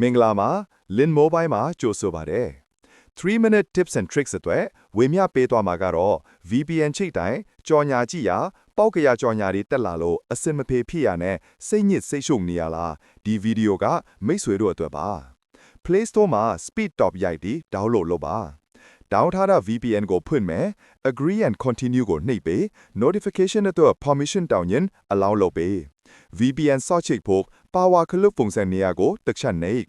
မင်္ဂလာပါလင်းမိုဘိုင်းမှာကြိုဆိုပါရစေ3 minute tips and tricks အတွက်ဝေမျှပေးသွားမှာကတော့ VPN ချိတ်တိုင်းကြော်ညာကြည့်ရပေါက်ကရကြော်ညာတွေတက်လာလို့အစင်မဖေဖြစ်ရနဲ့စိတ်ညစ်စိတ်ရှုပ်နေရလားဒီဗီဒီယိုကမိတ်ဆွေတို့အတွက်ပါ Play Store မှာ Speed Top ရိုက်ပြီး download လုပ်ပါ down ထားတဲ့ VPN ကိုဖွင့်မယ် agree and continue ကိုနှိပ်ပေး notification အတွက် permission တောင်းရင် allow လုပ်ပေး VPN ဆော့ချိတ်ဖို့ power ခလုတ်ပုံစံနေရာကိုတစ်ချက်နှိပ်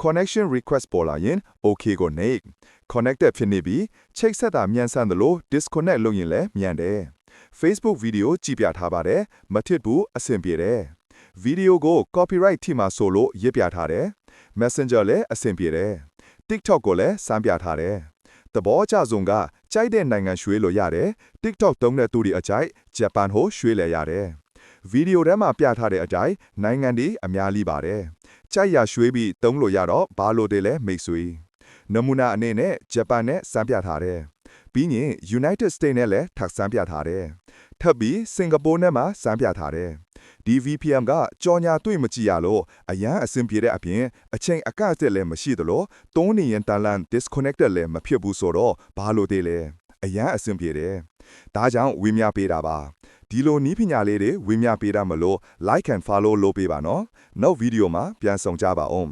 connection request ပေါ်လာရင် okay ကိုနှိပ် connected ဖြစ်နေပြီချိတ်ဆက်တာမြန်ဆန်သလို disconnect လုပ်ရင်လည်းမြန်တယ် Facebook ဗီဒီယိုကြည့်ပြထားပါတယ်မထစ်ဘူးအဆင်ပြေတယ်ဗီဒီယိုကို copyright ထိမှဆိုလို့ရေးပြထားတယ် Messenger လည်းအဆင်ပြေတယ် TikTok ကိုလည်းစမ်းပြထားတယ်သဘောအကျဆုံးကကြိုက်တဲ့နိုင်ငံရွှေ့လို့ရတယ် TikTok သုံးတဲ့သူတွေအကြိုက်ဂျပန်ဟိုရွှေ့လဲရတယ်ဗီဒီယိုထဲမှာပြထားတဲ့အတိုင်းနိုင်ငံတွေအများကြီးပါတယ်ကြိုက်ရရွှေ့ပြီးသုံးလို့ရတော့ဘာလို့တည်းလဲမိတ်ဆွေနမူနာအနေနဲ့ဂျပန်နဲ့စမ်းပြထားတယ်ပြီးရင် United States နဲ့လည်းထပ်စမ်းပြထားတယ်ထပ်ပြီးစင်ကာပူနဲ့မှစမ်းပြထားတယ်ဒီ VPN ကကြော်ညာတွေ့မကြည့်ရလို့အရန်အဆင်ပြေတဲ့အပြင်အချိန်အကန့်အသတ်လည်းမရှိသလိုသုံးနေရင်တန်လန် disconnected လည်းမဖြစ်ဘူးဆိုတော့ဘာလို့တည်းလဲအရန်အဆင်ပြေတယ်ဒါကြောင့်ဝေမျှပေးတာပါဒီလိုနီးပညာလေးတွေဝေမျှပေးတာမလို့ like and follow လုပ်ပေးပါနော်နောက်ဗီဒီယိုမှာပြန်ဆောင်ကြပါအောင်